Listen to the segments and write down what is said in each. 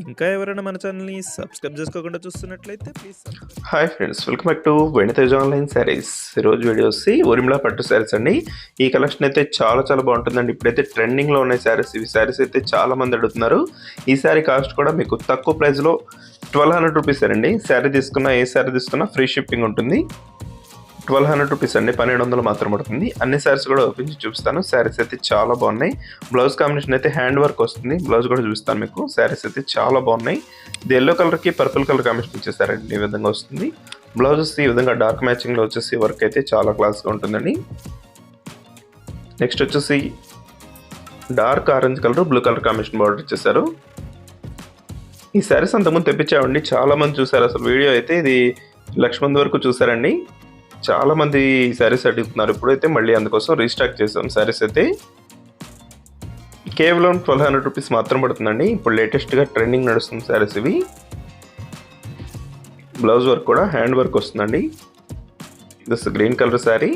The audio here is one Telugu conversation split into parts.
ఇంకా ఎవరైనా మన ఛానల్‌ని సబ్స్క్రైబ్ చేసుకోకుండా చూస్తున్నట్లయితే please subscribe. Hi friends, welcome back to వెనితేజ్ online saris. ఈరోజు వీడియో వచ్చి ఊరిమిలా పట్టు శారీస్ అండి. ఈ కలెక్షన్ అయితే చాలా చాలా బాగుంటుందండి. ఇప్పుడైతే ట్రెండింగ్లో ఉన్నాయి శారీస్. ఇవి శారీస్ అయితే చాలా మంది అడుగుతున్నారు. ఈ శారీ కాస్ట్ కూడా మీకు తక్కువ ప్రైస్లో 1200 రూపీస్ అండి. శారీ తీసుకున్నా ఏ శారీ తీసుకున్నా ఫ్రీ షిప్పింగ్ ఉంటుంది. 1200 రూపీస్ అండి, 1200 మాత్రం పడుతుంది. అన్ని శారీస్ కూడా ఓపెన్ చేసి చూపిస్తాను. శారీస్ అయితే చాలా బాగున్నాయి. బ్లౌజ్ కాంబినేషన్ అయితే హ్యాండ్ వర్క్ వస్తుంది. బ్లౌజ్ కూడా చూపిస్తాను మీకు. శారీస్ అయితే చాలా బాగున్నాయి. ఇది ఎల్లో కలర్కి పర్పుల్ కలర్ కాంబినేషన్ ఇచ్చేసారండి. ఈ విధంగా వస్తుంది. బ్లౌజెస్ ఈ విధంగా డార్క్ మ్యాచింగ్లో వచ్చేసి వర్క్ అయితే చాలా క్లాస్గా ఉంటుందండి. నెక్స్ట్ వచ్చేసి dark orange colour blue colour combination border ఇచ్చేసారు. ఈ శారీస్ అంతకుముందు తెప్పించామండి, చాలా మంది చూసారు. అసలు వీడియో అయితే ఇది 1,00,000 మంది వరకు చూసారండి. చాలా మంది ఈ శారీస్ అడుగుతున్నారు. ఇప్పుడైతే మళ్ళీ అందుకోసం రీస్టాక్ చేసాం. శారీస్ అయితే కేవలం 1200 రూపీస్ మాత్రం పడుతుందండి. ఇప్పుడు లేటెస్ట్గా ట్రెండింగ్ నడుస్తుంది శారీస్ ఇవి. బ్లౌజ్ వర్క్ కూడా హ్యాండ్ వర్క్ వస్తుందండి. This green colour sari.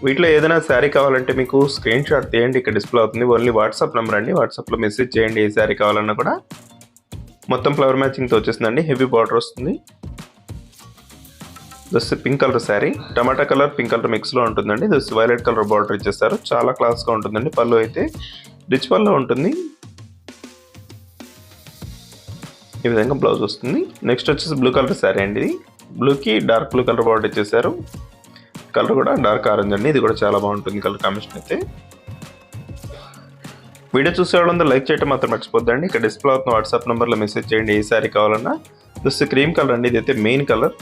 వీటిలో ఏదైనా శారీ కావాలంటే మీకు స్క్రీన్ షాట్ తీయండి, ఇక్కడ డిస్ప్లే అవుతుంది. ఓన్లీ వాట్సాప్ నెంబర్ అండి. వాట్సాప్లో మెసేజ్ చేయండి. ఏ శారీ కావాలన్నా కూడా. మొత్తం ఫ్లవర్ మ్యాచింగ్తో వచ్చేసిందండి. హెవీ బార్డర్ వస్తుంది. దస్ పింక్ కలర్ శారీ, టమాటా కలర్ పింక్ కలర్ మిక్స్లో ఉంటుందండి. దస్ వైలెట్ కలర్ బార్డర్ ఇచ్చేస్తారు. చాలా క్లాస్గా ఉంటుందండి. పళ్ళు అయితే రిచ్ పళ్ళు ఉంటుంది. ఈ విధంగా బ్లౌజ్ వస్తుంది. నెక్స్ట్ వచ్చేసి బ్లూ కలర్ శారీ అండి. ఇది బ్లూకి డార్క్ బ్లూ కలర్ బార్డర్ ఇచ్చేసారు. కలర్ కూడా డార్క్ ఆరెంజ్ అండి. ఇది కూడా చాలా బాగుంటుంది కలర్ కాంబినేషన్ అయితే. వీడియో చూసే వాళ్ళందరూ లైక్ చేయడం మాత్రం మర్చిపోద్దండి. ఇక్కడ డిస్ప్లే అవుతున్న వాట్సాప్ నెంబర్లో మెసేజ్ చేయండి ఏ శారీ కావాలన్నా. దస్ క్రీమ్ కలర్ అండి. ఇది అయితే main colour.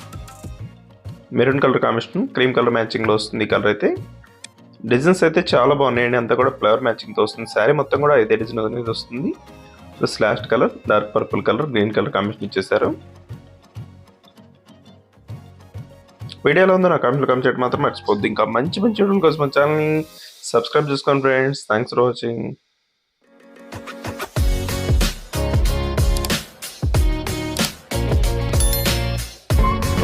Maroon colour combination cream colour మ్యాచింగ్లో వస్తుంది. ఈ కలర్ అయితే డిజైన్స్ అయితే చాలా బాగున్నాయండి. అంతా కూడా ఫ్లవర్ మ్యాచింగ్తో వస్తుంది. శారీ మొత్తం కూడా ఇదే డిజైన్ అనేది వస్తుంది. Plus last colour dark purple colour green colour combination ఇచ్చేసారు. వీడియోలో ఉందో నా కామెంట్లో కామెంట్ చేయడం మాత్రం మర్చిపోద్ది. ఇంకా మంచి మంచి వీడియోల కోసం మన ఛానల్ని సబ్స్క్రైబ్ చేసుకోండి ఫ్రెండ్స్. Thanks for watching.